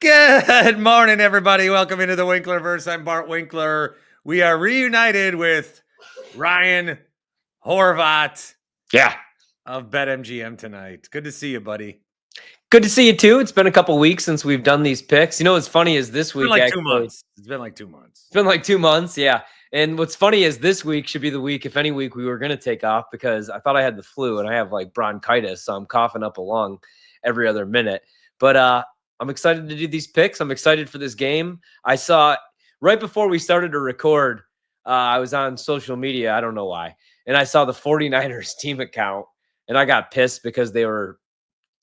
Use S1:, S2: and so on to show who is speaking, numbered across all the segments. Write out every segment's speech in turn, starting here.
S1: Good morning, everybody. Welcome into the Winklerverse. I'm Bart Winkler. We are reunited with Ryan Horvat
S2: Yeah.
S1: of BetMGM tonight. Good to see you, buddy.
S2: Good to see you too. It's been a couple weeks since we've done these picks. You know what's funny is this
S1: It's been
S2: week
S1: like 2
S2: actually.
S1: months. It's been like 2 months.
S2: It's been like 2 months, yeah. And what's funny is this week should be the week, if any week, we were going to take off because I thought I had the flu and I have like bronchitis, so I'm coughing up a lung every other minute. But I'm excited to do these picks. I'm excited for this game. I saw right before we started to record, I was on social media. I don't know why. And I saw the 49ers team account and I got pissed because they were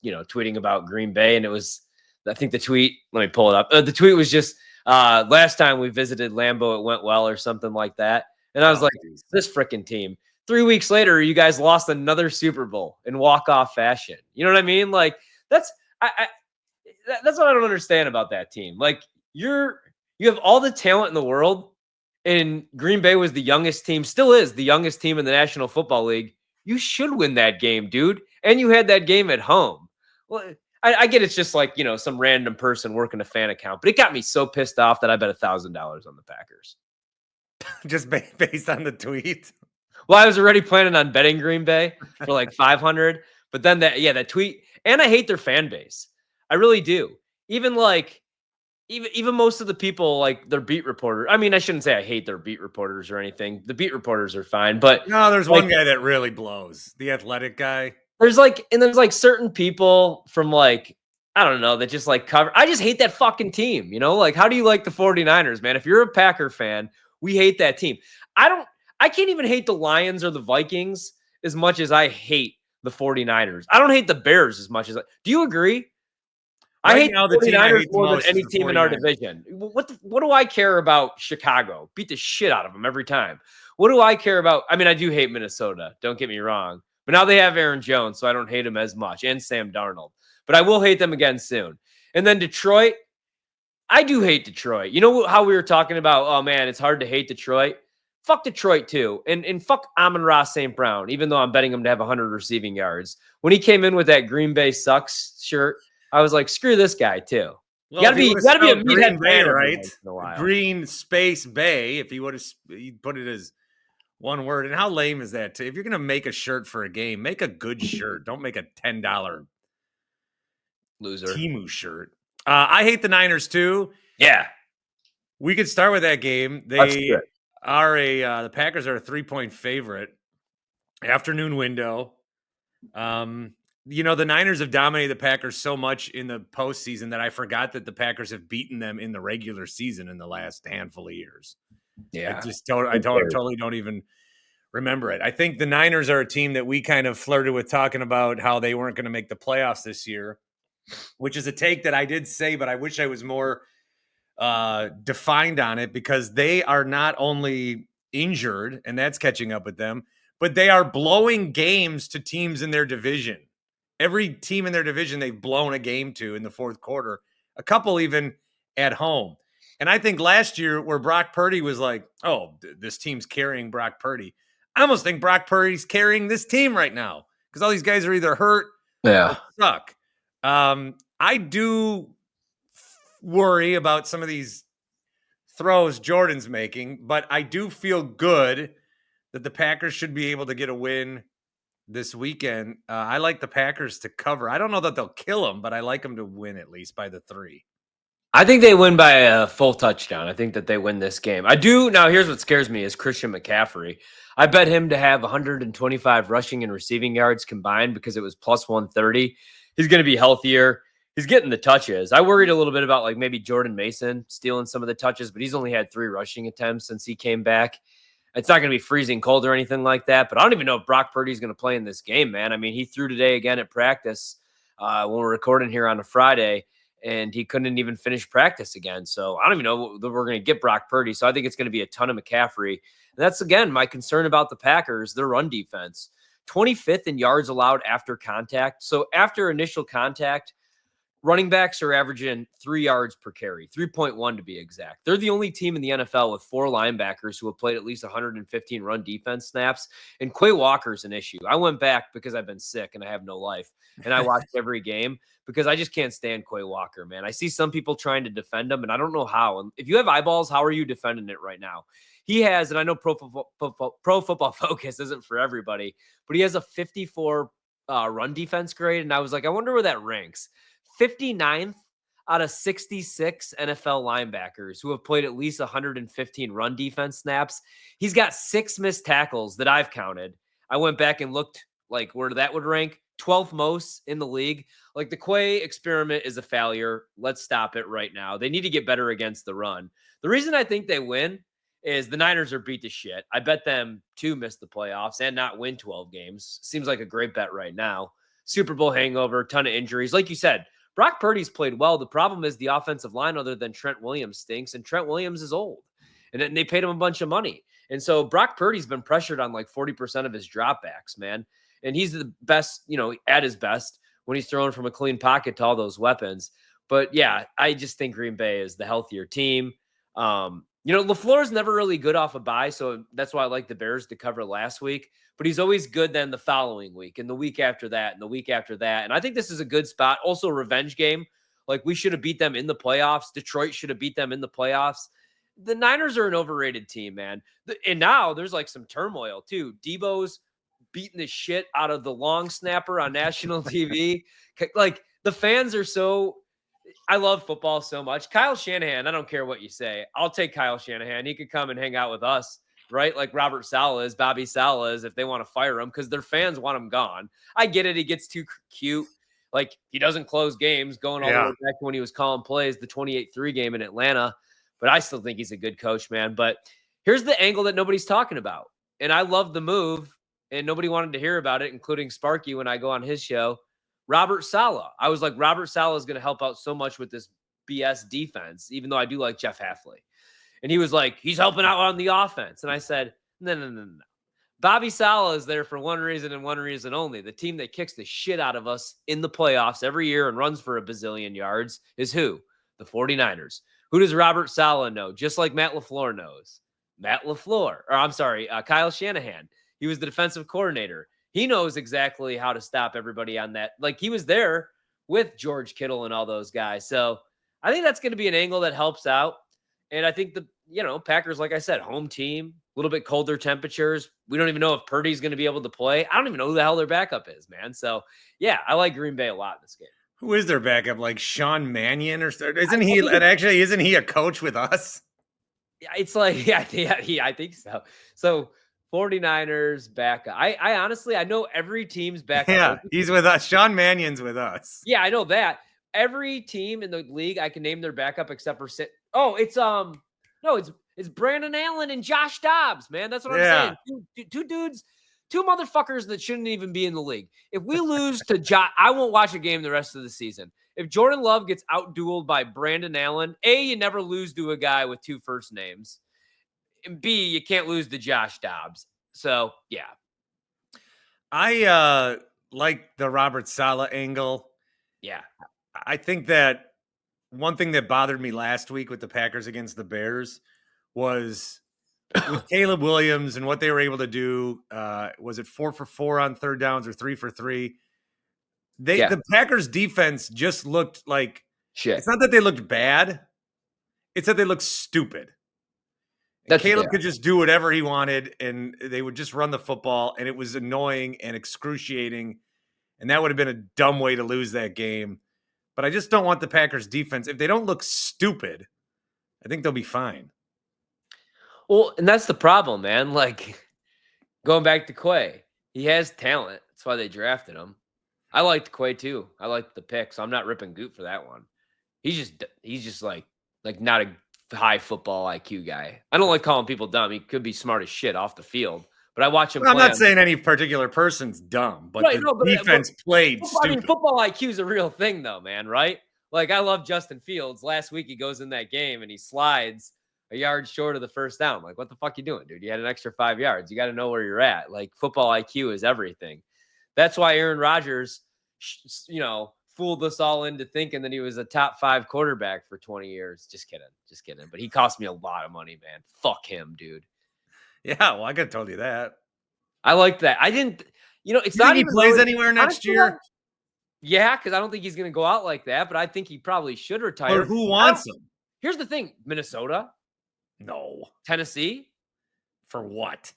S2: tweeting about Green Bay. And it was, I think the tweet, let me pull it up. The tweet was just, last time we visited Lambeau, it went well or something like that. And I was like,
S1: geez.
S2: this freaking team. 3 weeks later, you guys lost another Super Bowl in walk-off fashion. You know what I mean? Like that's what I don't understand about that team. Like you have all the talent in the world, and Green Bay was the youngest team, still is the youngest team in the National Football League. You should win that game, dude. And you had that game at home. Well, I get it's just like, some random person working a fan account, but it got me so pissed off that I bet $1,000 on the Packers.
S1: Just based on the tweet.
S2: Well, I was already planning on betting Green Bay for like 500, but then that tweet, and I hate their fan base. I really do. Even most of the people, like their beat reporter. I mean, I shouldn't say I hate their beat reporters or anything. The beat reporters are fine, but
S1: No, there's one guy that really blows. The athletic guy.
S2: There's certain people from I don't know, that just cover. I just hate that fucking team. Like, how do you like the 49ers, man? If you're a Packer fan, we hate that team. I can't even hate the Lions or the Vikings as much as I hate the 49ers. I don't hate the Bears as much as do you agree? I hate the 49ers more than any team in our division. What do I care about Chicago? Beat the shit out of them every time. What do I care about? I mean, I do hate Minnesota. Don't get me wrong. But now they have Aaron Jones, so I don't hate him as much, and Sam Darnold. But I will hate them again soon. And then Detroit, I do hate Detroit. You know how we were talking about, oh, man, it's hard to hate Detroit? Fuck Detroit, too. And fuck Amon-Ra St. Brown, even though I'm betting him to have 100 receiving yards. When he came in with that Green Bay sucks shirt, I was like, screw this guy, too.
S1: Well,
S2: you gotta be a meathead
S1: Bay, right? Green space Bay, if he would have put it as one word. And how lame is that? If you're going to make a shirt for a game, make a good shirt. Don't make a $10
S2: loser
S1: Temu shirt. I hate the Niners too.
S2: Yeah.
S1: We could start with that game. They are the Packers are a 3-point favorite. Afternoon window. The Niners have dominated the Packers so much in the postseason that I forgot that the Packers have beaten them in the regular season in the last handful of years.
S2: Yeah.
S1: I totally don't even remember it. I think the Niners are a team that we kind of flirted with talking about how they weren't going to make the playoffs this year, which is a take that I did say, but I wish I was more defined on it, because they are not only injured, and that's catching up with them, but they are blowing games to teams in their division. Every team in their division they've blown a game to in the fourth quarter, a couple even at home. And I think last year where Brock Purdy was like, oh, this team's carrying Brock Purdy, I almost think Brock Purdy's carrying this team right now, because all these guys are either hurt or suck. I do worry about some of these throws Jordan's making, but I do feel good that the Packers should be able to get a win this weekend. I like the Packers to cover. I don't know that they'll kill them, but I like them to win at least by the 3.
S2: I think they win by a full touchdown. I think that they win this game. I do. Now, here's what scares me is Christian McCaffrey. I bet him to have 125 rushing and receiving yards combined because it was plus 130. He's going to be healthier. He's getting the touches. I worried a little bit about maybe Jordan Mason stealing some of the touches, but he's only had 3 rushing attempts since he came back. It's not going to be freezing cold or anything like that, but I don't even know if Brock Purdy's going to play in this game, man. I mean, he threw today again at practice when we're recording here on a Friday, and he couldn't even finish practice again. So I don't even know that we're going to get Brock Purdy. So I think it's going to be a ton of McCaffrey. And that's, again, my concern about the Packers, their run defense. 25th in yards allowed after contact. So after initial contact, running backs are averaging 3 yards per carry, 3.1 to be exact. They're the only team in the NFL with 4 linebackers who have played at least 115 run defense snaps. And Quay Walker's an issue. I went back because I've been sick and I have no life. And I watched every game because I just can't stand Quay Walker, man. I see some people trying to defend him, and I don't know how. And if you have eyeballs, how are you defending it right now? He has, and I know Pro Football Focus isn't for everybody, but he has a 54 run defense grade. And I was like, I wonder where that ranks. 59th out of 66 NFL linebackers who have played at least 115 run defense snaps. He's got 6 missed tackles that I've counted. I went back and looked like where that would rank. 12th most in the league. Like, the Quay experiment is a failure. Let's stop it right now. They need to get better against the run. The reason I think they win is the Niners are beat to shit. I bet them to miss the playoffs and not win 12 games. Seems like a great bet right now. Super Bowl hangover, ton of injuries. Like you said, Brock Purdy's played well. The problem is the offensive line other than Trent Williams stinks, and Trent Williams is old. And they paid him a bunch of money. And so Brock Purdy's been pressured on like 40% of his dropbacks, man. And he's the best, at his best when he's throwing from a clean pocket to all those weapons. But yeah, I just think Green Bay is the healthier team. LaFleur's never really good off a bye, so that's why I like the Bears to cover last week. But he's always good then the following week and the week after that and the week after that. And I think this is a good spot. Also, a revenge game. Like, we should have beat them in the playoffs. Detroit should have beat them in the playoffs. The Niners are an overrated team, man. And now there's like some turmoil too. Debo's beating the shit out of the long snapper on national TV. Like, the fans are so... I love football so much. Kyle Shanahan, I don't care what you say. I'll take Kyle Shanahan. He could come and hang out with us, right? Like Robert Saleh is, Bobby Saleh is, if they want to fire him because their fans want him gone. I get it. He gets too cute. Like, he doesn't close games, going all the way back to when he was calling plays, the 28-3 game in Atlanta. But I still think he's a good coach, man. But here's the angle that nobody's talking about. And I love the move, and nobody wanted to hear about it, including Sparky when I go on his show. Robert Saleh. I was like, Robert Saleh is going to help out so much with this BS defense, even though I do like Jeff Hafley. And he was like, he's helping out on the offense. And I said, no. Bobby Saleh is there for one reason and one reason only. The team that kicks the shit out of us in the playoffs every year and runs for a bazillion yards is who? The 49ers. Who does Robert Saleh know? Just like Matt LaFleur knows. Kyle Shanahan. He was the defensive coordinator. He knows exactly how to stop everybody on that. Like, he was there with George Kittle and all those guys. So I think that's going to be an angle that helps out. And I think Packers, like I said, home team, a little bit colder temperatures. We don't even know if Purdy's going to be able to play. I don't even know who the hell their backup is, man. So yeah, I like Green Bay a lot in this game.
S1: Who is their backup? Like Sean Mannion isn't he a coach with us?
S2: Yeah, it's like, I think so. So 49ers backup. I honestly, I know every team's backup.
S1: Yeah, he's with us. Sean Mannion's with us.
S2: Yeah, I know that. Every team in the league, I can name their backup except for it's Brandon Allen and Josh Dobbs, man. That's what I'm saying. Two dudes, two motherfuckers that shouldn't even be in the league. If we lose to Josh, I won't watch a game the rest of the season. If Jordan Love gets out-dueled by Brandon Allen, A, you never lose to a guy with 2 first names. And B, you can't lose to Josh Dobbs. So, yeah.
S1: I like the Robert Saleh angle.
S2: Yeah.
S1: I think that one thing that bothered me last week with the Packers against the Bears was with Caleb Williams and what they were able to do. Was it 4 for 4 on third downs or 3 for 3? The Packers defense just looked like shit. It's not that they looked bad. It's that they looked stupid. Caleb could just do whatever he wanted, and they would just run the football, and it was annoying and excruciating, and that would have been a dumb way to lose that game. But I just don't want the Packers defense. If they don't look stupid, I think they'll be fine.
S2: Well, and that's the problem, man. Like, going back to Quay, he has talent. That's why they drafted him. I liked Quay too. I liked the pick, so I'm not ripping Goot for that one. He's just like not a high football IQ guy. I don't like calling people dumb. He could be smart as shit off the field, but I watch him.
S1: I'm not saying any particular person's dumb, but defense played stupid. I mean,
S2: football IQ is a real thing, though, man. Right? Like, I love Justin Fields. Last week he goes in that game and he slides a yard short of the first down. Like, what the fuck you doing, dude? You had an extra 5 yards. You got to know where you're at. Like, football IQ is everything. That's why Aaron Rodgers, fooled us all into thinking that he was a top 5 quarterback for 20 years. Just kidding. But he cost me a lot of money, man. Fuck him, dude.
S1: Yeah, well, I could have told you that.
S2: I like that. I didn't, it's
S1: You
S2: not
S1: think he
S2: even
S1: plays
S2: really,
S1: anywhere next
S2: honestly,
S1: year?
S2: yeah, because I don't think he's going to go out like that, but I think he probably should retire.
S1: But who wants him?
S2: Here's the thing, Minnesota,
S1: No.
S2: Tennessee.
S1: For what?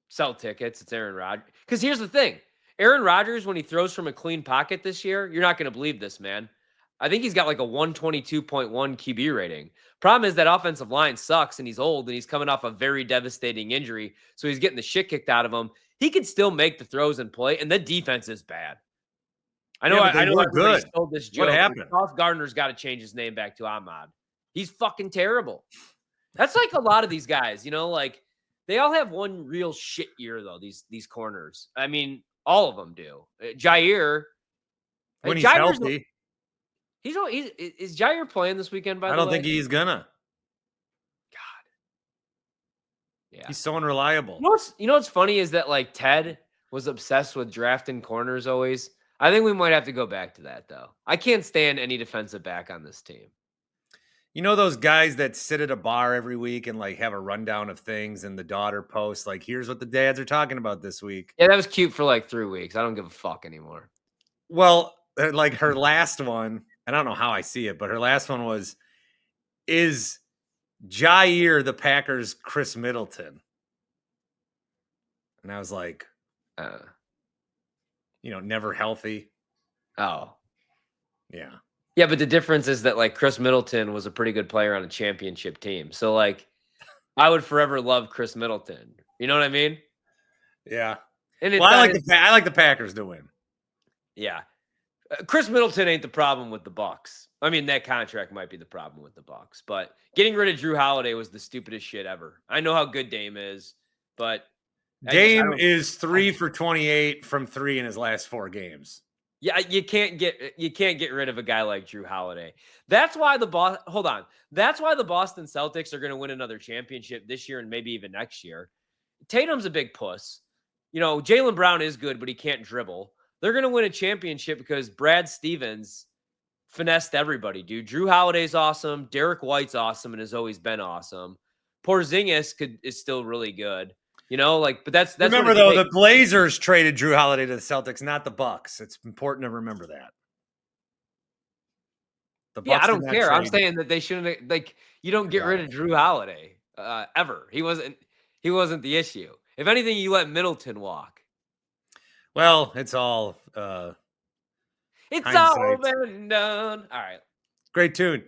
S2: Sell tickets. It's Aaron Rodgers. Because here's the thing. Aaron Rodgers, when he throws from a clean pocket this year, you're not going to believe this, man. I think he's got like a 122.1 QB rating. Problem is that offensive line sucks and he's old and he's coming off a very devastating injury. So he's getting the shit kicked out of him. He can still make the throws and play, and the defense is bad. I know everybody stole this joke.
S1: What happened?
S2: Sauce Gardner's got to change his name back to Ahmad. He's fucking terrible. That's like a lot of these guys, like they all have one real shit year though. These corners. I mean, all of them do. Jair,
S1: when he's healthy,
S2: is Jair playing this weekend? By the way,
S1: I don't think he's gonna.
S2: God, yeah,
S1: he's so unreliable.
S2: You know what's funny is that like Ted was obsessed with drafting corners always. I think we might have to go back to that though. I can't stand any defensive back on this team.
S1: You know those guys that sit at a bar every week and like have a rundown of things and the daughter posts like, here's what the dads are talking about this week.
S2: Yeah, that was cute for like 3 weeks. I don't give a fuck anymore.
S1: Well, like her last one, I don't know how I see it, but her last one was, is Jair the Packers' Chris Middleton? And I was like, never healthy.
S2: Oh.
S1: Yeah.
S2: Yeah, but the difference is that like Chris Middleton was a pretty good player on a championship team. So like I would forever love Chris Middleton. You know what I mean?
S1: Yeah.
S2: And
S1: well, I like the Packers to win.
S2: Yeah. Chris Middleton ain't the problem with the Bucks. I mean, that contract might be the problem with the Bucks, but getting rid of Drew Holiday was the stupidest shit ever. I know how good Dame is, but
S1: Dame is 3 for 28 from 3 in his last 4 games.
S2: Yeah, you can't get rid of a guy like Drew Holiday. That's why That's why the Boston Celtics are going to win another championship this year and maybe even next year. Tatum's a big puss. Jaylen Brown is good, but he can't dribble. They're going to win a championship because Brad Stevens finessed everybody, dude. Drew Holiday's awesome. Derek White's awesome and has always been awesome. Porzingis is still really good. But that's
S1: remember though, the Blazers traded Drew Holiday to the Celtics, not the Bucks. It's important to remember that.
S2: The Bucks I don't care. I'm saying that they shouldn't you don't get rid of Drew Holiday ever. He wasn't the issue. If anything, you let Middleton walk.
S1: Well, it's all
S2: it's all been and done. All right.
S1: Great tune.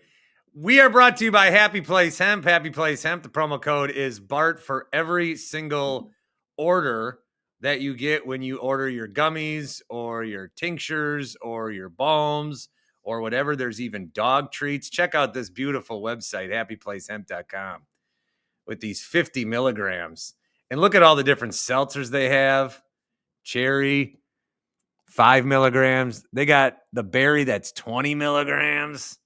S1: We are brought to you by Happy Place Hemp. Happy Place Hemp. The promo code is BART for every single order that you get when you order your gummies or your tinctures or your balms or whatever. There's even dog treats. Check out this beautiful website, happyplacehemp.com, with these 50 milligrams. And look at all the different seltzers they have. Cherry, 5 milligrams. They got the berry that's 20 milligrams.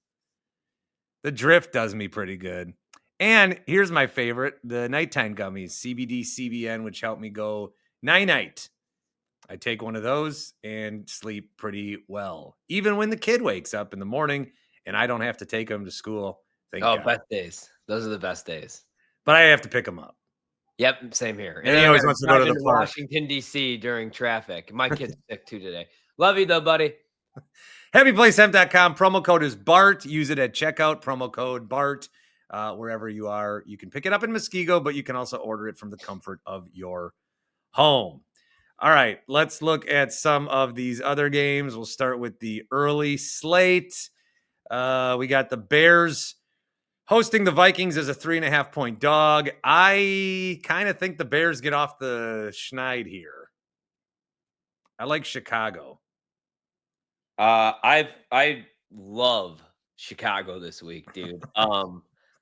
S1: The drift does me pretty good. And here's my favorite, the nighttime gummies, CBD, CBN, which help me go night-night. I take one of those and sleep pretty well, even when the kid wakes up in the morning and I don't have to take him to school. Thank God.
S2: Best days. Those are the best days.
S1: But I have to pick him up.
S2: Yep, same here.
S1: And he always wants to go to the park.
S2: Washington, D.C. during traffic. My kid's sick too today. Love you though, buddy.
S1: HappyPlaceHemp.com. Promo code is BART. Use it at checkout. Promo code BART. Wherever you are, you can pick it up in Muskego, but you can also order it from the comfort of your home. All right, let's look at some of these other games. We'll start with the early slate. We got the Bears hosting the Vikings as a 3.5-point dog. I kind of think the Bears get off the schneid here. I like Chicago.
S2: I love Chicago this week, dude.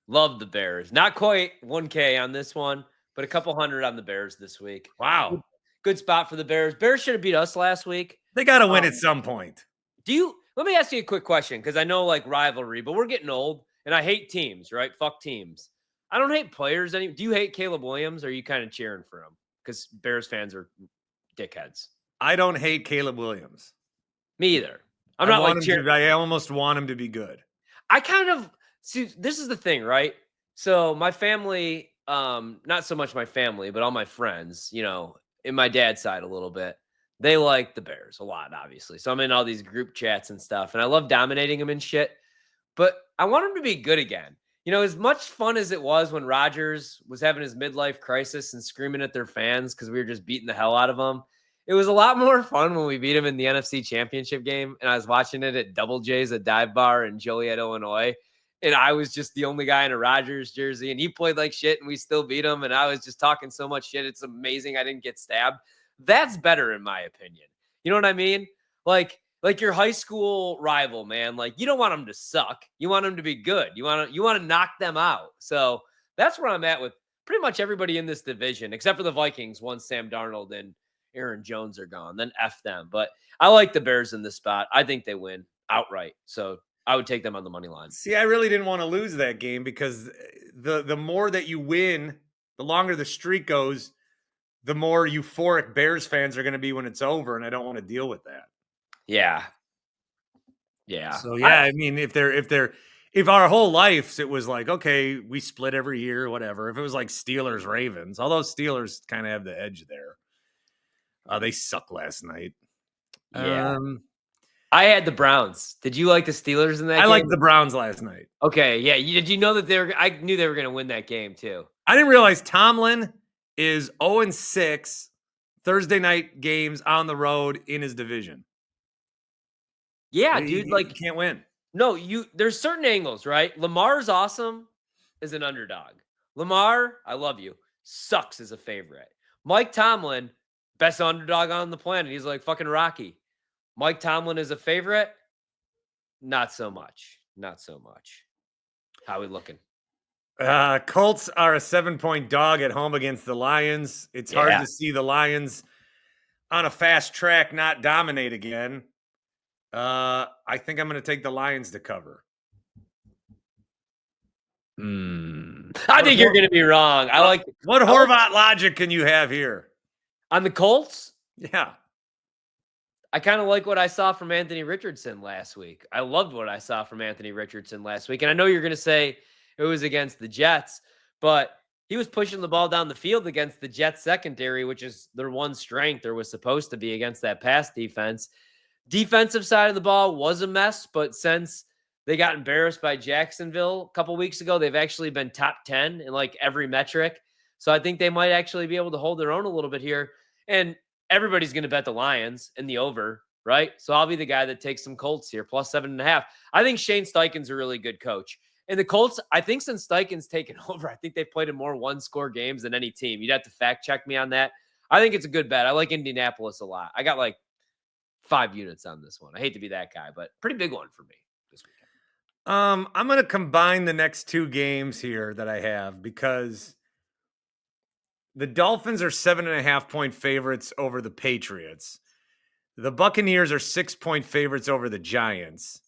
S2: Love the Bears. Not quite 1K on this one, but a couple hundred on the Bears this week.
S1: Wow.
S2: Good spot for the Bears. Bears should have beat us last week.
S1: They got to win at some point.
S2: Let me ask you a quick question, because I know like rivalry, but we're getting old and I hate teams, right? Fuck teams. I don't hate players. Do you hate Caleb Williams, or are you kind of cheering for him? Because Bears fans are dickheads.
S1: I don't hate Caleb Williams.
S2: Me either. I'm not like cheering.
S1: I almost want him to be good.
S2: I kind of see, this is the thing, right? So my family, not so much my family, but all my friends, in my dad's side a little bit, they like the Bears a lot, obviously. So I'm in all these group chats and stuff, and I love dominating them and shit. But I want them to be good again. As much fun as it was when Rodgers was having his midlife crisis and screaming at their fans because we were just beating the hell out of them. It was a lot more fun when we beat him in the NFC Championship game, and I was watching it at Double J's, a dive bar in Joliet, Illinois, and I was just the only guy in a Rodgers jersey, and he played like shit, and we still beat him, and I was just talking so much shit. It's amazing I didn't get stabbed. That's better, in my opinion. You know what I mean? Like your high school rival, man. Like, you don't want them to suck. You want them to be good. You want to knock them out. So that's where I'm at with pretty much everybody in this division, except for the Vikings once Sam Darnold and Aaron Jones are gone. Then F them. But I like the Bears in this spot. I think they win outright. So I would take them on the money line.
S1: See, I really didn't want to lose that game because the more that you win, the longer the streak goes, the more euphoric Bears fans are going to be when it's over, and I don't want to deal with that.
S2: Yeah.
S1: So yeah, I mean, if our whole lives it was like, okay, we split every year or whatever. If it was like Steelers Ravens, although Steelers kind of have the edge there. They suck last night.
S2: Yeah. I had the Browns. Did you like the Steelers in that game?
S1: I liked the Browns last night.
S2: Okay, yeah. Did you know that I knew they were going to win that game too.
S1: I didn't realize Tomlin is 0-6 Thursday night games on the road in his division.
S2: Yeah, dude, like,
S1: you can't win.
S2: No, there's certain angles, right? Lamar's awesome as an underdog. Lamar, I love you, sucks as a favorite. Mike Tomlin, best underdog on the planet. He's like fucking Rocky. Mike Tomlin is a favorite. Not so much. How we looking?
S1: Colts are a 7-point dog at home against the Lions. It's hard to see the Lions on a fast track not dominate again. I think I'm going to take the Lions to cover.
S2: I think you're going to be wrong. I like
S1: what Horvat logic can you have here
S2: on the Colts?
S1: Yeah,
S2: I kind of like what I saw from Anthony Richardson last week. I loved what I saw from Anthony Richardson last week, and I know you're going to say it was against the Jets, but he was pushing the ball down the field against the Jets secondary, which is their one strength, or was supposed to be, against that pass defense. Defensive side of the ball was a mess, but since they got embarrassed by Jacksonville a couple weeks ago, they've actually been top 10 in like every metric. So I think they might actually be able to hold their own a little bit here. And everybody's going to bet the Lions in the over, right? So I'll be the guy that takes some Colts here, plus 7.5. I think Shane Steichen's a really good coach. And the Colts, I think since Steichen's taken over, I think they've played in more one-score games than any team. You'd have to fact check me on that. I think it's a good bet. I like Indianapolis a lot. I got like 5 units on this one. I hate to be that guy, but pretty big one for me this weekend.
S1: I'm going to combine the next 2 games here that I have because the Dolphins are 7.5-point favorites over the Patriots. The Buccaneers are 6-point favorites over the Giants.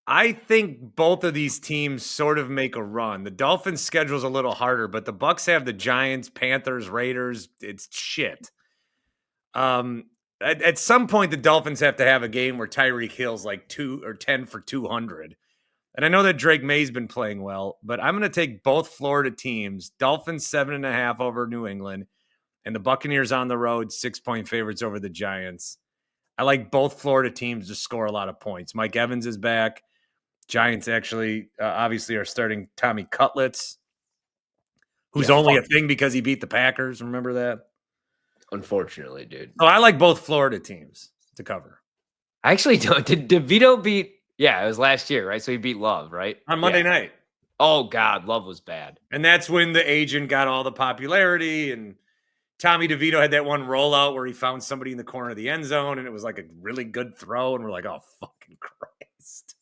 S1: I think both of these teams sort of make a run. The Dolphins' schedule is a little harder, but the Bucks have the Giants, Panthers, Raiders. It's shit. At some point, the Dolphins have to have a game where Tyreek Hill's like 2 or 10 for 200. And I know that Drake May's been playing well, but I'm going to take both Florida teams. Dolphins 7.5 over New England, and the Buccaneers on the road 6-point favorites over the Giants. I like both Florida teams to score a lot of points. Mike Evans is back. Giants actually obviously are starting Tommy Cutlets, who's only a thing because he beat the Packers. Remember that?
S2: Unfortunately, dude.
S1: So I like both Florida teams to cover.
S2: I actually don't. Did DeVito beat? Yeah, it was last year, right? So he beat Love, right?
S1: On Monday night.
S2: Oh, God, Love was bad.
S1: And that's when the agent got all the popularity, and Tommy DeVito had that one rollout where he found somebody in the corner of the end zone, and it was like a really good throw, and we're like, oh, fucking Christ.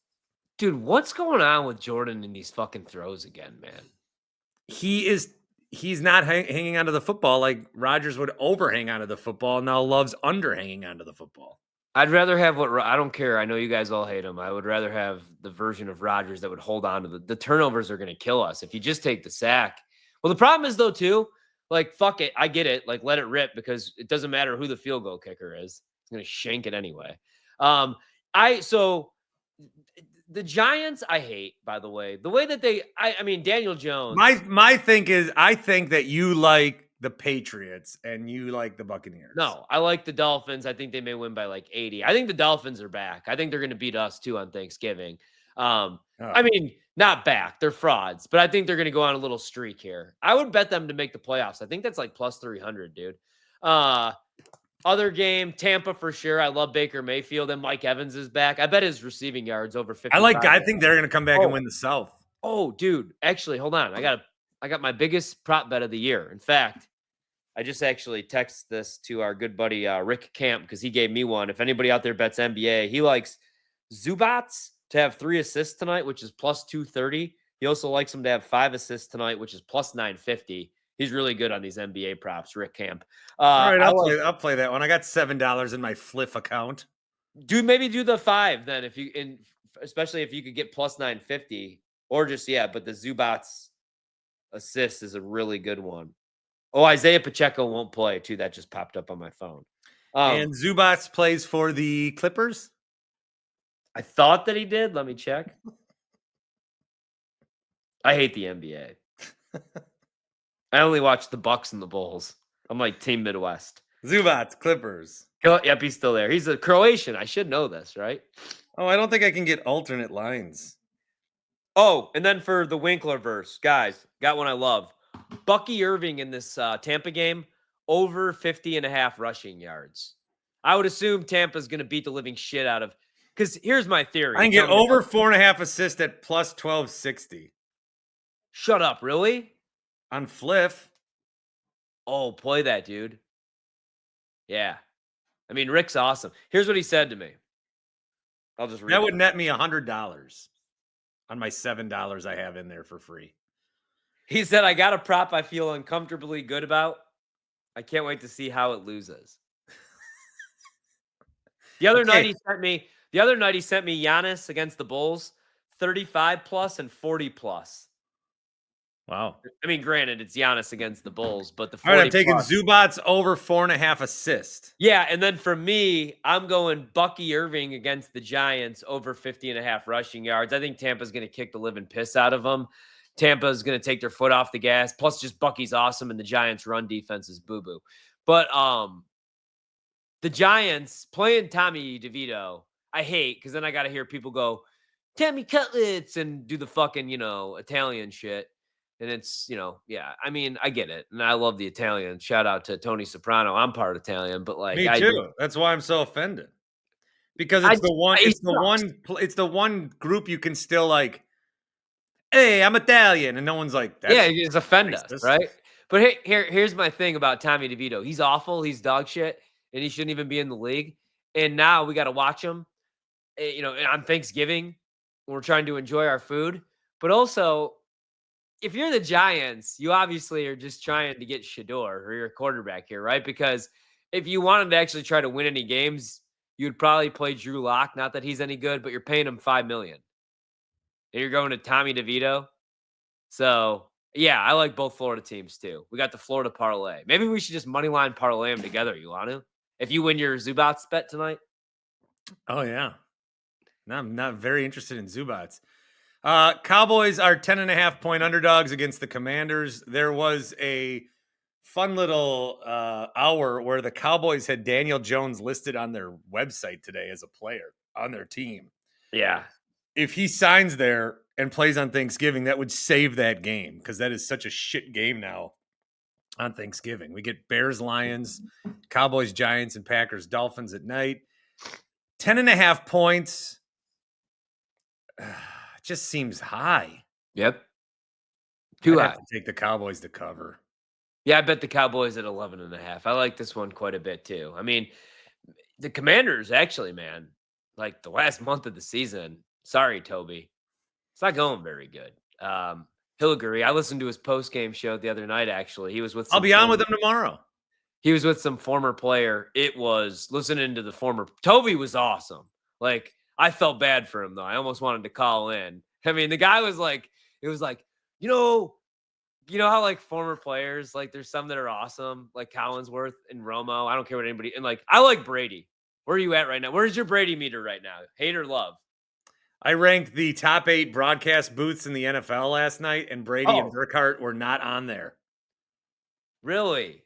S2: Dude, what's going on with Jordan in these fucking throws again, man?
S1: He's not hanging onto the football like Rodgers would overhang onto the football. Now Love's underhanging onto the football.
S2: I'd rather have I don't care. I know you guys all hate him. I would rather have the version of Rodgers that would hold on to the turnovers are going to kill us. If you just take the sack. Well, the problem is though, too, like, fuck it. I get it. Like, let it rip because it doesn't matter who the field goal kicker is. It's going to shank it anyway. So the Giants, I hate, by the way. The way that I mean, Daniel Jones.
S1: My thing is, I think that you like the Patriots and you like the Buccaneers.
S2: No, I like the Dolphins. I think they may win by like 80. I think the Dolphins are back. I think they're going to beat us too on Thanksgiving. I mean, not back. They're frauds, but I think they're going to go on a little streak here. I would bet them to make the playoffs. I think that's like plus 300, dude. Other game, Tampa for sure. I love Baker Mayfield and Mike Evans is back. I bet his receiving yards over 50.
S1: I think they're going to come back and win the South.
S2: Oh, dude. Actually, hold on. I got my biggest prop bet of the year. In fact, I just actually texted this to our good buddy Rick Camp because he gave me one. If anybody out there bets NBA, he likes Zubats to have 3 assists tonight, which is plus 230. He also likes him to have 5 assists tonight, which is plus 950. He's really good on these NBA props, Rick Camp.
S1: All right, I'll play that one. I got $7 in my Fliff account.
S2: Dude, maybe do the 5 then, especially if you could get plus 950, or just but the Zubats assist is a really good one. Oh, Isaiah Pacheco won't play too. That just popped up on my phone.
S1: And Zubats plays for the Clippers.
S2: I thought that he did. Let me check. I hate the NBA. I only watch the Bucks and the Bulls. I'm like Team Midwest.
S1: Zubats, Clippers.
S2: Yep, he's still there. He's a Croatian. I should know this, right?
S1: Oh, I don't think I can get alternate lines.
S2: Oh, and then for the Winklerverse, guys, got one I love. Bucky Irving in this Tampa game, over 50.5 rushing yards. I would assume Tampa's going to beat the living shit out of, because here's my theory.
S1: I can get over 4.5 assists at plus 1260.
S2: Shut up, really?
S1: On Fliff.
S2: Oh, play that, dude. Yeah. I mean, Rick's awesome. Here's what he said to me. I'll just read
S1: that. Would net me $100 on my $7 I have in there for free.
S2: He said, I got a prop I feel uncomfortably good about. I can't wait to see how it loses. The other night he sent me Giannis against the Bulls, 35 plus and 40 plus.
S1: Wow.
S2: I mean, granted, it's Giannis against the Bulls, but the 40
S1: All right, I'm taking Zubats over 4.5 assists.
S2: Yeah, and then for me, I'm going Bucky Irving against the Giants over 50.5 rushing yards. I think Tampa's going to kick the living piss out of them. Tampa's going to take their foot off the gas. Plus, just Bucky's awesome, and the Giants' run defense is boo-boo. But the Giants playing Tommy DeVito, I hate, because then I got to hear people go, Tammy Cutlets, and do the fucking, Italian shit. And it's, I mean, I get it. And I love the Italian. Shout out to Tony Soprano. I'm part Italian, but like,
S1: me too. That's why I'm so offended. Because it's the one group you can still like, hey, I'm Italian. And no one's like,
S2: it's offend us, right? But here's my thing about Tommy DeVito. He's awful. He's dog shit. And he shouldn't even be in the league. And now we got to watch him, on Thanksgiving when we're trying to enjoy our food. But also, if you're the Giants, you obviously are just trying to get Shador or your quarterback here, right? Because if you wanted to actually try to win any games, you'd probably play Drew Lock. Not that he's any good, but you're paying him $5 million. And you're going to Tommy DeVito. So, yeah, I like both Florida teams too. We got the Florida parlay. Maybe we should just moneyline parlay them together, you want to? If you win your Zubats bet tonight.
S1: Oh, yeah. No, I'm not very interested in Zubats. Cowboys are 10.5 point underdogs against the Commanders. There was a fun little hour where the Cowboys had Daniel Jones listed on their website today as a player on their team.
S2: Yeah.
S1: If he signs there and plays on Thanksgiving, that would save that game because that is such a shit game now on Thanksgiving. We get Bears, Lions, Cowboys, Giants, and Packers, Dolphins at night. 10.5 points. Just seems high.
S2: Yep. Too high.
S1: Have to take the Cowboys to cover.
S2: Yeah, I bet the Cowboys at 11.5. I like this one quite a bit too. I mean, the Commanders actually, man, like the last month of the season. Sorry, Toby, it's not going very good. He'll agree. I listened to his post-game show the other night. Actually, he was with.
S1: I'll be on with him tomorrow.
S2: He was with some former player. It was listening to the former. Toby was awesome. Like. I felt bad for him, though. I almost wanted to call in. I mean, the guy was like, it was like, you know how like former players, like there's some that are awesome, like Collinsworth and Romo. I don't care what anybody, and like, I like Brady. Where are you at right now? Where's your Brady meter right now? Hate or love?
S1: I ranked the top 8 broadcast booths in the NFL last night, and Brady and
S2: Oh,
S1: Burkhardt were not on there.
S2: really?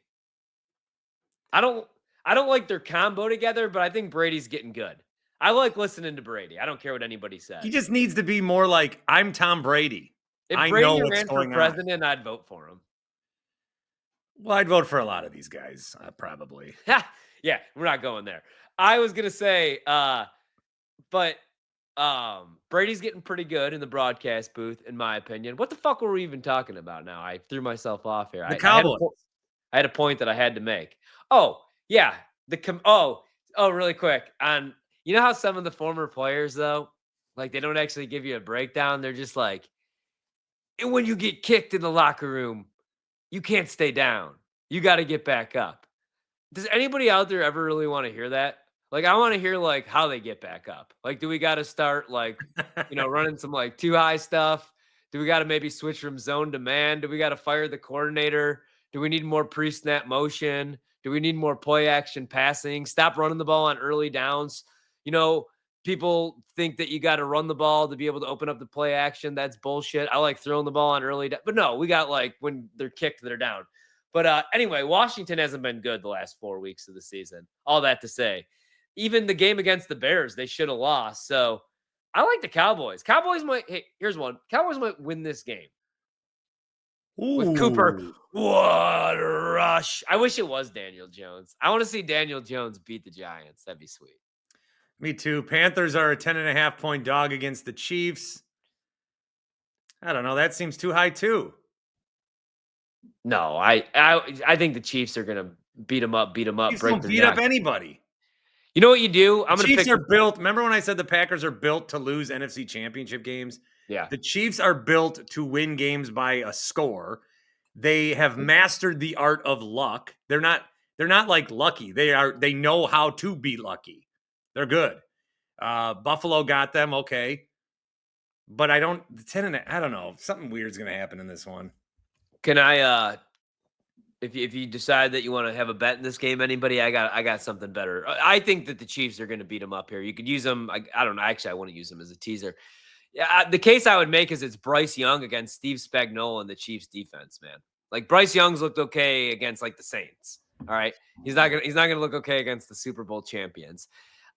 S2: I don't like their combo together, but I think Brady's getting good. I like listening to Brady. I don't care what anybody
S1: He
S2: says.
S1: just needs to be more like, I'm Tom Brady.
S2: If
S1: I know
S2: Brady
S1: what's
S2: ran for
S1: going on.
S2: president, I'd vote for him.
S1: Well, I'd vote for a lot of these guys, probably.
S2: Yeah, we're not going there. I was gonna say, but Brady's getting pretty good in the broadcast booth, in my opinion. What the fuck were we even talking about now? I threw myself off here.
S1: The
S2: I
S1: Cowboys.
S2: had a point that I had to make. Oh, yeah. Really quick. On you know how some of the former players though, like they don't actually give you a breakdown. They're just like, and when you get kicked in the locker room, you can't stay down. You got to get back up. Does anybody out there ever really want to hear that? Like, I want to hear like how they get back up. Like, do we got to start like, running some like too high stuff? Do we got to maybe switch from zone to man? Do we got to fire the coordinator? Do we need more pre-snap motion? Do we need more play action passing? Stop running the ball on early downs. You know, people think that you got to run the ball to be able to open up the play action. That's bullshit. I like throwing the ball on early, but no, we got like when they're kicked, they're down. But anyway, Washington hasn't been good the last 4 weeks of the season. All that to say, even the game against the Bears, they should have lost. So I like the Cowboys. Here's one. Cowboys might win this game. With Cooper.
S1: Ooh.
S2: What a rush. I wish it was Daniel Jones. I want to see Daniel Jones beat the Giants. That'd be sweet.
S1: Me too. Panthers are a 10.5-point dog against the Chiefs. I don't know. That seems too high too.
S2: No, I think the Chiefs are gonna beat them up,
S1: Chiefs
S2: break
S1: don't
S2: their
S1: beat
S2: neck.
S1: up anybody.
S2: You know what you do? I'm gonna
S1: Chiefs
S2: pick.
S1: are built. Remember when I said the Packers are built to lose NFC championship games?
S2: Yeah.
S1: The Chiefs are built to win games by a score. They have mastered the art of luck. They're not like lucky. They know how to be lucky. They're good. Buffalo got them, okay. But I don't know. Something weird's gonna happen in this one.
S2: Can I if you decide that you want to have a bet in this game, anybody, I got something better. I think that the Chiefs are going to beat them up here. You could use them. I don't know. Actually, I want to use them as a teaser. Yeah, the case I would make is it's Bryce Young against Steve Spagnuolo and the Chiefs defense, man. Like Bryce Young's looked okay against like the Saints. All right. He's not gonna look okay against the Super Bowl champions.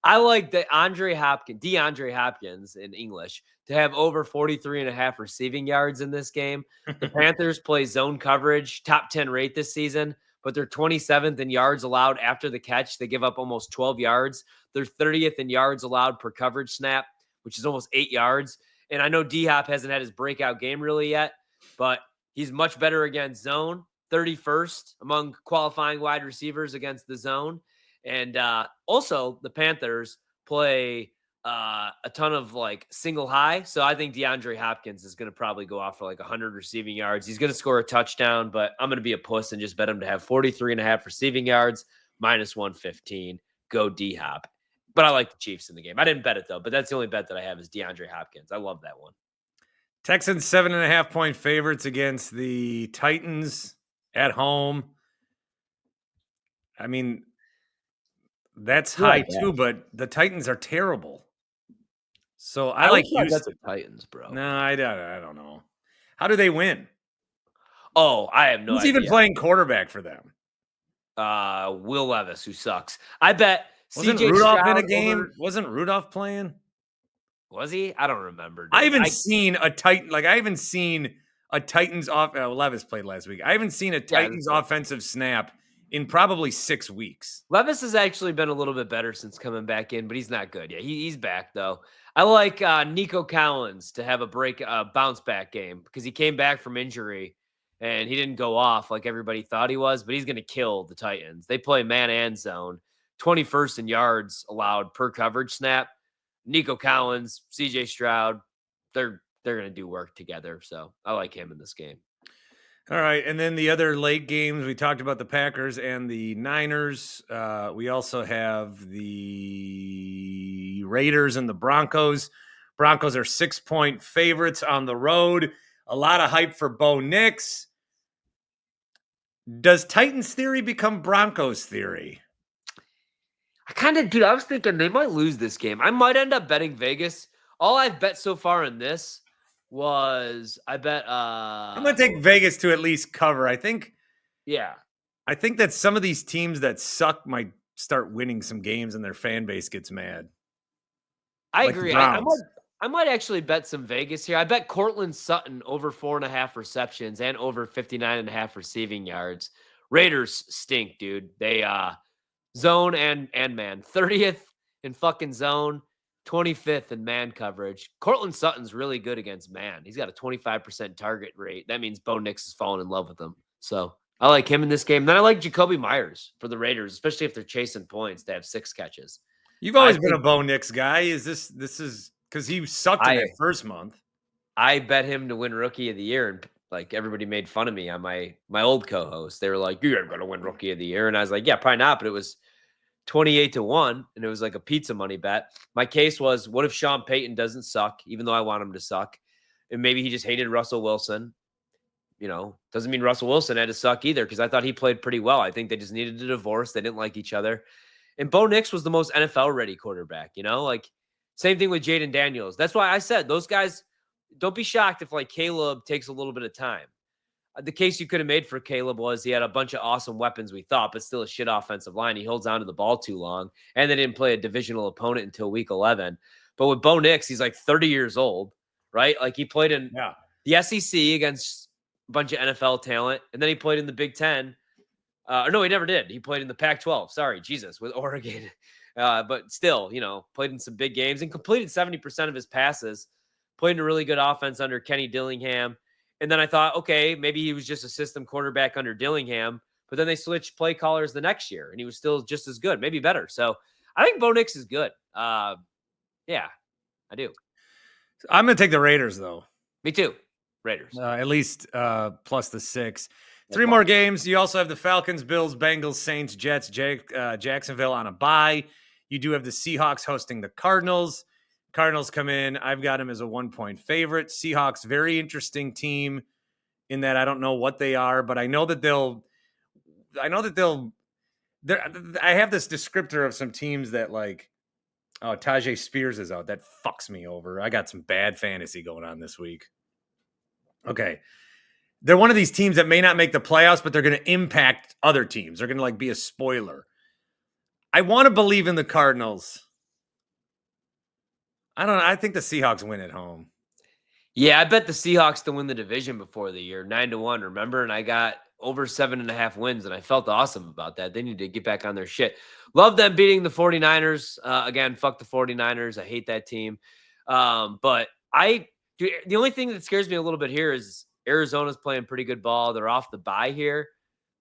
S2: I like the DeAndre Hopkins in English to have over 43.5 receiving yards in this game. The Panthers play zone coverage, top 10 rate this season, but they're 27th in yards allowed after the catch. They give up almost 12 yards. They're 30th in yards allowed per coverage snap, which is almost 8 yards. And I know D-Hop hasn't had his breakout game really yet, but he's much better against zone, 31st among qualifying wide receivers against the zone. And also, the Panthers play a ton of like single high. So I think DeAndre Hopkins is going to probably go off for like 100 receiving yards. He's going to score a touchdown, but I'm going to be a puss and just bet him to have 43.5 receiving yards, minus 115. Go D-Hop. But I like the Chiefs in the game. I didn't bet it though, but that's the only bet that I have is DeAndre Hopkins. I love that one.
S1: Texans 7.5-point favorites against the Titans at home. I mean, that's high too, but the Titans are terrible. So I like Houston.
S2: That's the Titans, bro.
S1: No, I don't know. How do they win?
S2: Oh, I have no idea.
S1: Who's even playing quarterback for them?
S2: Will Levis, who sucks. I bet
S1: Wasn't
S2: CJ
S1: Rudolph
S2: Stroud
S1: in a game? Wasn't Rudolph playing?
S2: Was he? I don't remember. Dude.
S1: I haven't seen a Titans off. Levis played last week. I haven't seen a Titans offensive snap in probably 6 weeks.
S2: Levis has actually been a little bit better since coming back in, but he's not good. Yeah, he's back though. I like Nico Collins to have a bounce back game because he came back from injury and he didn't go off like everybody thought he was, but he's going to kill the Titans. They play man and zone, 21st in yards allowed per coverage snap. Nico Collins, CJ Stroud, they're going to do work together. So I like him in this game.
S1: All right. And then the other late games, we talked about the Packers and the Niners. We also have the Raiders and the Broncos. Broncos are 6-point favorites on the road. A lot of hype for Bo Nix. Does Titans theory become Broncos theory?
S2: Dude, I was thinking they might lose this game. I might end up betting Vegas. All I've bet so far in this was I bet
S1: I'm going to take Vegas to at least cover. I think that some of these teams that suck might start winning some games and their fan base gets mad.
S2: I
S1: Like the
S2: agree.
S1: Browns.
S2: I might actually bet some Vegas here. I bet Cortland Sutton over 4.5 receptions and over 59.5 receiving yards. Raiders stink, dude. They zone and man. 30th in fucking zone, 25th in man coverage. Cortland Sutton's really good against man. He's got a 25% target rate. That means Bo Nix has fallen in love with him. So I like him in this game. Then I like Jacoby Myers for the Raiders, especially if they're chasing points to have 6 catches.
S1: You've always been a Bo Nix guy. This is because he sucked in that first month.
S2: I bet him to win Rookie of the Year, and like everybody made fun of me on my old co-host. They were like, "You ain't gonna win Rookie of the Year," and I was like, "Yeah, probably not." But it was 28-1, and it was like a pizza money bet. My case was, what if Sean Payton doesn't suck, even though I want him to suck, and maybe he just hated Russell Wilson. Doesn't mean Russell Wilson had to suck either, because I thought he played pretty well. I think they just needed a divorce. They didn't like each other. And Bo Nix was the most NFL-ready quarterback, like same thing with Jaden Daniels. That's why I said those guys, don't be shocked if like Caleb takes a little bit of time. The case you could have made for Caleb was he had a bunch of awesome weapons, we thought, but still a shit offensive line. He holds on to the ball too long, and they didn't play a divisional opponent until week 11. But with Bo Nix, he's like 30 years old, right? Like he played in the SEC against a bunch of NFL talent, and then he played in the Big Ten. No, he never did. He played in the Pac-12. Sorry, Jesus, with Oregon. But still, played in some big games and completed 70% of his passes. Played in a really good offense under Kenny Dillingham. And then I thought, okay, maybe he was just a system quarterback under Dillingham. But then they switched play callers the next year, and he was still just as good, maybe better. So I think Bo Nix is good. Yeah, I do.
S1: I'm going to take the Raiders, though.
S2: Me too. Raiders.
S1: At least plus the 6. 3 more games. You also have the Falcons, Bills, Bengals, Saints, Jets, Jacksonville on a bye. You do have the Seahawks hosting the Cardinals. Cardinals come in. I've got them as a 1-point favorite. Seahawks, very interesting team in that I don't know what they are, but I know that they'll. I have this descriptor of some teams that like, oh, Tajay Spears is out. That fucks me over. I got some bad fantasy going on this week. Okay. They're one of these teams that may not make the playoffs, but they're going to impact other teams. They're going to like be a spoiler. I want to believe in the Cardinals. I don't know. I think the Seahawks win at home.
S2: Yeah, I bet the Seahawks to win the division before the year, 9-1, remember? And I got over 7.5 wins, and I felt awesome about that. They need to get back on their shit. Love them beating the 49ers. Again, fuck the 49ers. I hate that team. But the only thing that scares me a little bit here is Arizona's playing pretty good ball. They're off the bye here,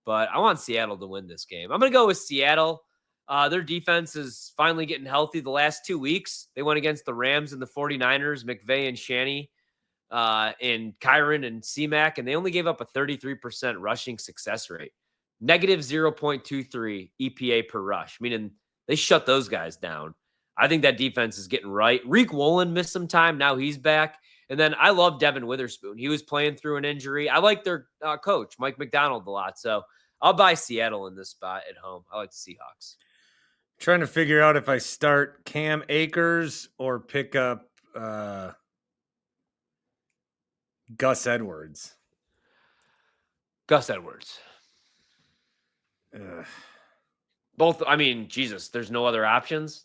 S2: but I want Seattle to win this game. I'm going to go with Seattle. Their defense is finally getting healthy. The last 2 weeks, they went against the Rams and the 49ers, McVay and Schani, and Kyron and C-Mac, and they only gave up a 33% rushing success rate. Negative 0.23 EPA per rush, meaning they shut those guys down. I think that defense is getting right. Reek Woolen missed some time. Now he's back. And then I love Devin Witherspoon. He was playing through an injury. I like their coach, Mike McDonald, a lot. So I'll buy Seattle in this spot at home. I like the Seahawks.
S1: Trying to figure out if I start Cam Akers or pick up Gus Edwards.
S2: Gus Edwards. Both, I mean, Jesus, there's no other options.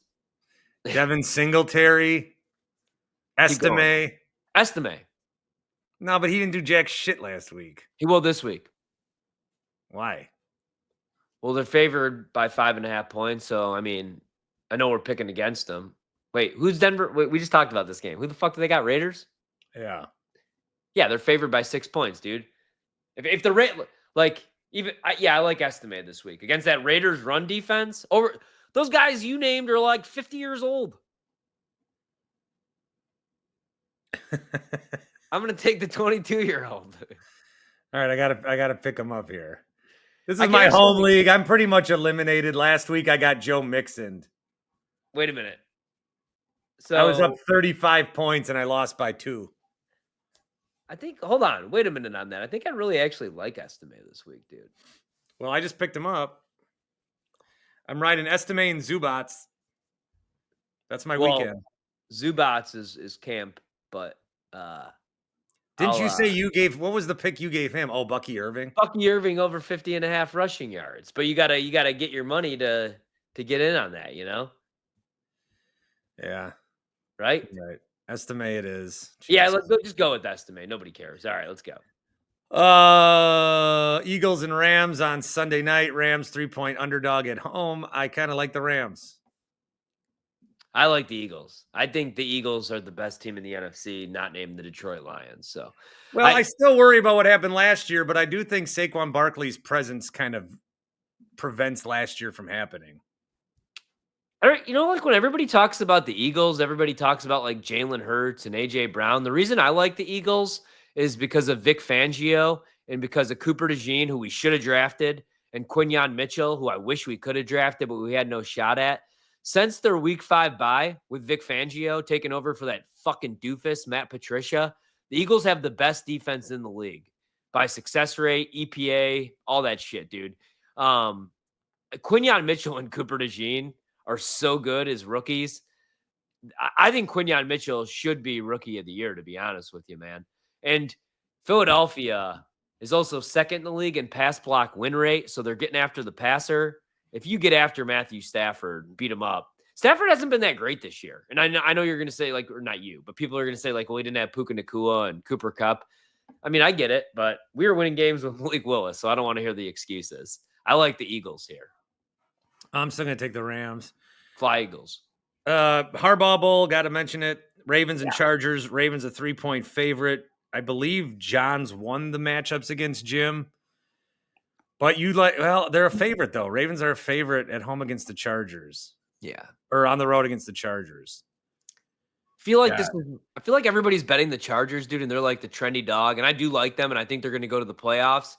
S1: Devin Singletary. Estime. No, but he didn't do jack shit last week.
S2: He will this week.
S1: Why?
S2: Well, they're favored by 5.5 points. So, I mean, I know we're picking against them. Wait, who's Denver? Wait, we just talked about this game. Who the fuck do they got? Raiders?
S1: Yeah.
S2: Yeah, they're favored by 6 points, dude. If the I like Estime this week against that Raiders run defense. Over those guys you named are like 50 years old. I'm gonna take the 22-year-old.
S1: All right, I gotta pick him up here. This is my home league. I'm pretty much eliminated. Last week I got Joe Mixon.
S2: Wait a minute. So
S1: I was up 35 points and I lost by 2.
S2: Hold on. Wait a minute on that. I think I really actually like Estime this week, dude.
S1: Well, I just picked him up. I'm riding Estime and Zubats. That's my
S2: Well,
S1: weekend.
S2: Zubats is camp, but
S1: Didn't you say you gave, what was the pick you gave him? Oh, Bucky Irving.
S2: Bucky Irving over 50.5 rushing yards. But you gotta get your money to get in on that,
S1: Yeah.
S2: Right?
S1: Right. Estime it is.
S2: Yeah,
S1: Jesus.
S2: let's just go with Estime. Nobody cares. All right, let's go.
S1: Eagles and Rams on Sunday night. Rams 3-point underdog at home. I kind of like the Rams.
S2: I like the Eagles. I think the Eagles are the best team in the NFC, not named the Detroit Lions. So,
S1: well, I still worry about what happened last year, but I do think Saquon Barkley's presence kind of prevents last year from happening.
S2: Like when everybody talks about the Eagles, everybody talks about like Jalen Hurts and AJ Brown. The reason I like the Eagles is because of Vic Fangio and because of Cooper DeJean, who we should have drafted, and Quinyon Mitchell, who I wish we could have drafted, but we had no shot at. Since their week 5 bye with Vic Fangio taking over for that fucking doofus, Matt Patricia, the Eagles have the best defense in the league by success rate, EPA, all that shit, dude. Quinyon Mitchell and Cooper DeJean are so good as rookies. I think Quinyon Mitchell should be rookie of the year, to be honest with you, man. And Philadelphia is also second in the league in pass block win rate, so they're getting after the passer. If you get after Matthew Stafford and beat him up, Stafford hasn't been that great this year. And I know you're going to say, like, or not you, but people are going to say, like, well, he didn't have Puka Nacua and Cooper Kupp. I mean, I get it, but we were winning games with Malik Willis, so I don't want to hear the excuses. I like the Eagles here.
S1: I'm still going to take the Rams.
S2: Fly Eagles.
S1: Harbaugh Bowl, got to mention it. Ravens and Chargers. Ravens a 3-point favorite. I believe John's won the matchups against Jim. But they're a favorite, though. Ravens are a favorite at home against the Chargers.
S2: Yeah.
S1: Or on the road against the Chargers.
S2: I feel like everybody's betting the Chargers, dude, and they're like the trendy dog. And I do like them, and I think they're going to go to the playoffs.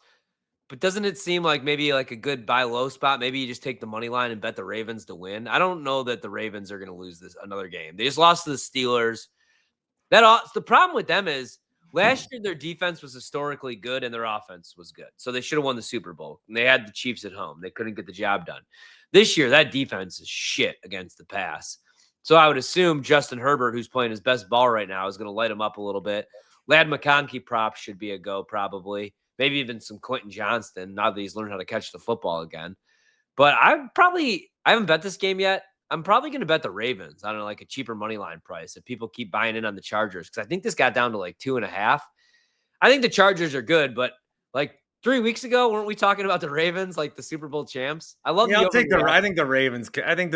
S2: But doesn't it seem like maybe like a good buy low spot? Maybe you just take the money line and bet the Ravens to win. I don't know that the Ravens are going to lose another game. They just lost to the Steelers. The problem with them is last year their defense was historically good and their offense was good. So they should have won the Super Bowl. And they had the Chiefs at home. They couldn't get the job done. This year, that defense is shit against the pass. So I would assume Justin Herbert, who's playing his best ball right now, is going to light him up a little bit. Ladd McConkey prop should be a go probably. Maybe even some Quentin Johnston, now that he's learned how to catch the football again. But I haven't bet this game yet. I'm probably going to bet the Ravens. I don't know, like a cheaper money line price if people keep buying in on the Chargers. Because I think this got down to like 2.5. I think the Chargers are good, but like 3 weeks ago, weren't we talking about the Ravens, like the Super Bowl champs? I love
S1: I think the Ravens. I think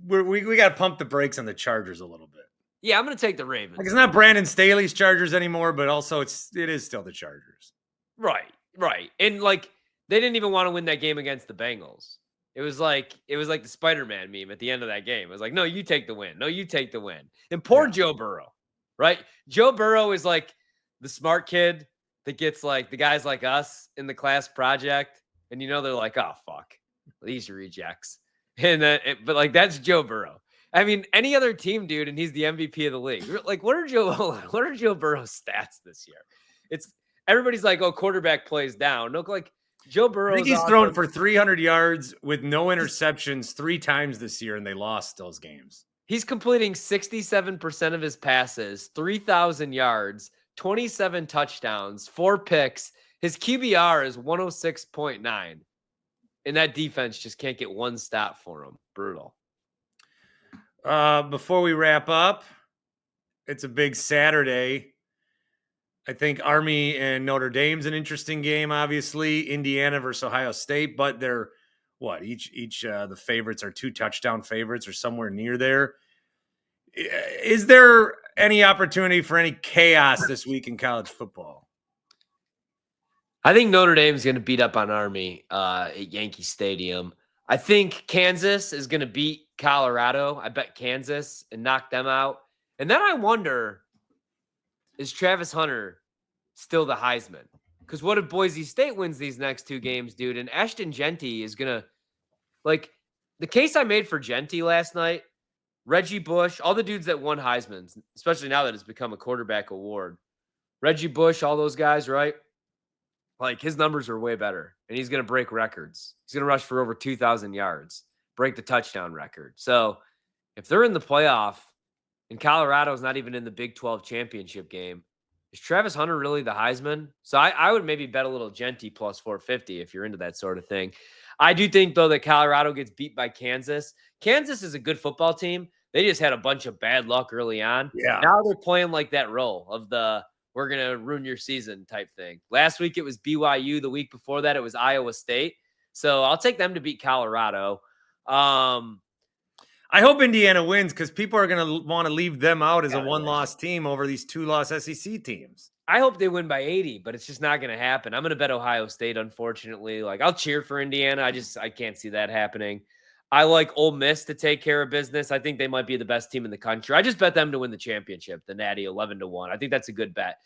S1: we got to pump the brakes on the Chargers a little bit.
S2: Yeah, I'm going to take the Ravens.
S1: Like it's not Brandon Staley's Chargers anymore, but also it is still the Chargers.
S2: Right. And like they didn't even want to win that game against the Bengals. It was like the Spider-Man meme at the end of that game. It was like, no, you take the win. No, you take the win. And poor Joe Burrow, right? Joe Burrow is like the smart kid that gets like the guys like us in the class project. And they're like, oh, fuck, these rejects. And but like, that's Joe Burrow. I mean, any other team, dude, and he's the MVP of the league. Like, what are Joe Burrow's stats this year? Everybody's like, oh, quarterback plays down. No, like Joe Burrow.
S1: I think he's thrown for 300 yards with no interceptions 3 times this year, and they lost those games.
S2: He's completing 67% of his passes, 3,000 yards, 27 touchdowns, 4 picks. His QBR is 106.9. And that defense just can't get one stop for him. Brutal.
S1: Before we wrap up, it's a big Saturday. I think Army and Notre Dame's an interesting game, obviously. Indiana versus Ohio State, but they're each the favorites are 2 touchdown favorites or somewhere near there. Is there any opportunity for any chaos this week in college football?
S2: I think Notre Dame's going to beat up on Army at Yankee Stadium. I think Kansas is going to beat Colorado. I bet Kansas and knock them out. And then I wonder, is Travis Hunter still the Heisman? Because what if Boise State wins these next 2 games, dude? And Ashton Genty is going to, like, the case I made for Genty last night, Reggie Bush, all the dudes that won Heismans, especially now that it's become a quarterback award. Reggie Bush, all those guys, right? Like, his numbers are way better, and he's going to break records. He's going to rush for over 2,000 yards. break the touchdown record. So if they're in the playoff and Colorado's not even in the Big 12 championship game, is Travis Hunter really the Heisman? So I would maybe bet a little Genty plus 450 if you're into that sort of thing. I do think, though, that Colorado gets beat by Kansas. Kansas is a good football team. They just had a bunch of bad luck early on.
S1: Yeah.
S2: Now they're playing like that role of the we're going to ruin your season type thing. Last week it was BYU. The week before that it was Iowa State. So I'll take them to beat Colorado.
S1: I hope Indiana wins because people are going to want to leave them out as a one-loss team over these two-loss SEC teams.
S2: I hope they win by 80, but it's just not going to happen. I'm going to bet Ohio State, unfortunately. Like, I'll cheer for Indiana. I can't see that happening. I like Ole Miss to take care of business. I think they might be the best team in the country. I just bet them to win the championship, the Natty 11-1. I think that's a good bet.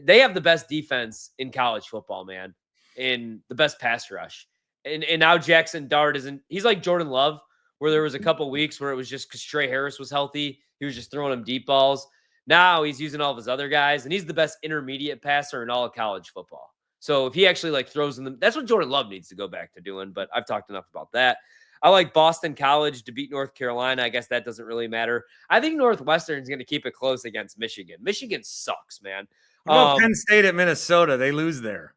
S2: They have the best defense in college football, man, and the best pass rush. And now Jackson Dart he's like Jordan Love, where there was a couple weeks where it was just because Trey Harris was healthy. He was just throwing him deep balls. Now he's using all of his other guys, and he's the best intermediate passer in all of college football. So if he actually like throws in them, that's what Jordan Love needs to go back to doing. But I've talked enough about that. I like Boston College to beat North Carolina. I guess that doesn't really matter. I think Northwestern is going to keep it close against Michigan. Michigan sucks, man.
S1: What about Penn State at Minnesota? They lose there.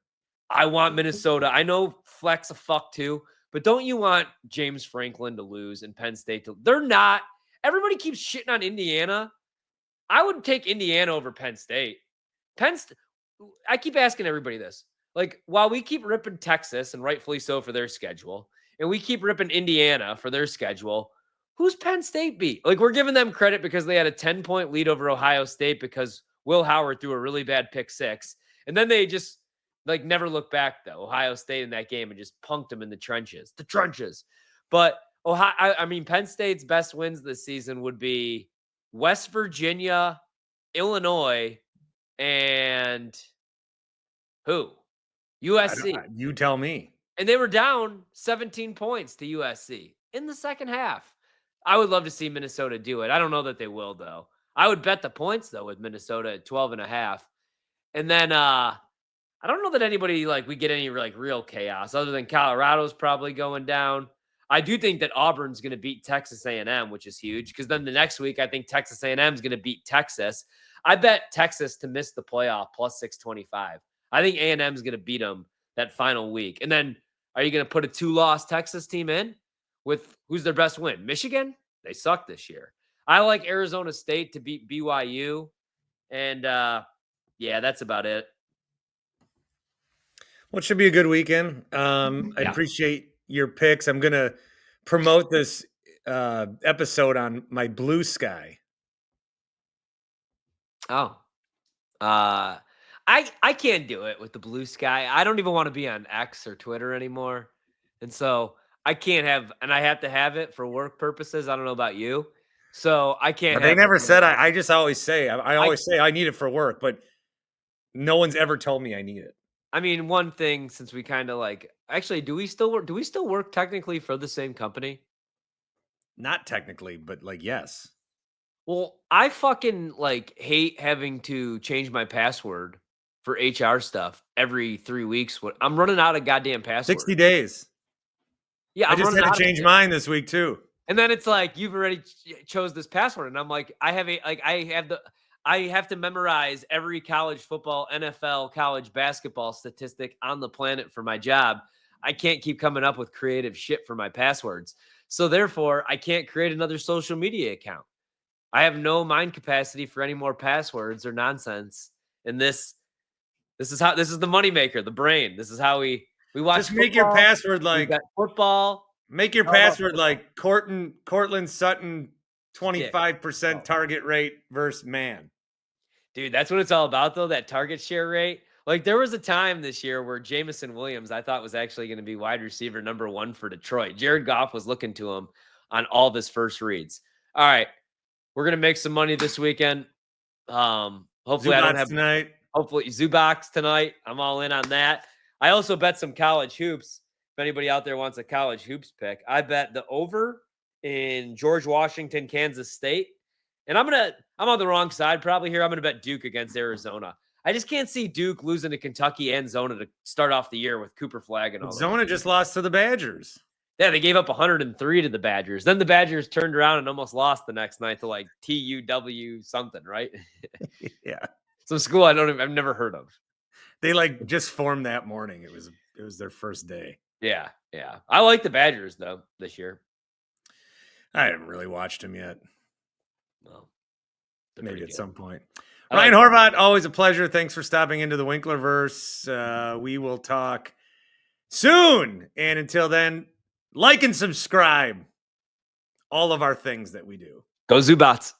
S2: I want Minnesota. I know Fleck's a fuck too, but don't you want James Franklin to lose and Penn State to? They're not. Everybody keeps shitting on Indiana. I would take Indiana over Penn State. I keep asking everybody this. Like, while we keep ripping Texas, and rightfully so for their schedule, and we keep ripping Indiana for their schedule, who's Penn State beat? Like, we're giving them credit because they had a 10-point lead over Ohio State because Will Howard threw a really bad pick six. And then they just, like, never look back, though. Ohio State in that game and just punked them in the trenches. The trenches. But, Penn State's best wins this season would be West Virginia, Illinois, and who? USC.
S1: You tell me.
S2: And they were down 17 points to USC in the second half. I would love to see Minnesota do it. I don't know that they will, though. I would bet the points, though, with Minnesota at 12.5. And then I don't know that anybody, we get any, real chaos other than Colorado's probably going down. I do think that Auburn's going to beat Texas A&M, which is huge, because then the next week I think Texas A&M is going to beat Texas. I bet Texas to miss the playoff plus 625. I think A&M is going to beat them that final week. And then are you going to put a 2-loss Texas team in with who's their best win? Michigan? They suck this year. I like Arizona State to beat BYU. And that's about it.
S1: Well, it should be a good weekend. I appreciate your picks. I'm going to promote this episode on my Blue Sky.
S2: Oh. I can't do it with the Blue Sky. I don't even want to be on X or Twitter anymore. And so I can't have, and I have to have it for work purposes. I don't know about you. So I can't.
S1: But they never said, I just always say, I always say I need it for work, but no one's ever told me I need it.
S2: I mean, one thing, since we kind of actually, do we still work technically for the same company?
S1: Not technically, but yes.
S2: Well, I fucking hate having to change my password for HR stuff every 3 weeks. I'm running out of goddamn passwords.
S1: 60 days.
S2: Yeah,
S1: I just had to change mine this week too.
S2: And then it's you've already chose this password, and I'm like, I have to memorize every college football, NFL, college basketball statistic on the planet for my job. I can't keep coming up with creative shit for my passwords. So therefore, I can't create another social media account. I have no mind capacity for any more passwords or nonsense. And this is the moneymaker, the brain. This is how we watch.
S1: Just make your password
S2: football.
S1: Make your password like Cortland Sutton 25% target rate versus man.
S2: Dude, that's what it's all about, though, that target share rate. There was a time this year where Jamison Williams, I thought, was actually going to be wide receiver number 1 for Detroit. Jared Goff was looking to him on all of his first reads. All right. We're going to make some money this weekend. Hopefully
S1: Zubats
S2: I don't have
S1: tonight.
S2: Hopefully Zubox tonight. I'm all in on that. I also bet some college hoops. If anybody out there wants a college hoops pick, I bet the over in George Washington, Kansas State. And I'm on the wrong side probably here. I'm going to bet Duke against Arizona. I just can't see Duke losing to Kentucky and Zona to start off the year with Cooper Flag and all that.
S1: Zona just lost to the Badgers.
S2: Yeah, they gave up 103 to the Badgers. Then the Badgers turned around and almost lost the next night to like TUW something, right?
S1: Yeah.
S2: Some school I've never heard of.
S1: They like just formed that morning. It was their first day.
S2: Yeah, yeah. I like the Badgers though this year.
S1: I haven't really watched them yet.
S2: Well,
S1: maybe at some point.
S2: Ryan
S1: Horvat, always a pleasure. Thanks for stopping into the Winklerverse. We will talk soon. And until then, like and subscribe. All of our things that we do.
S2: Go Zubats.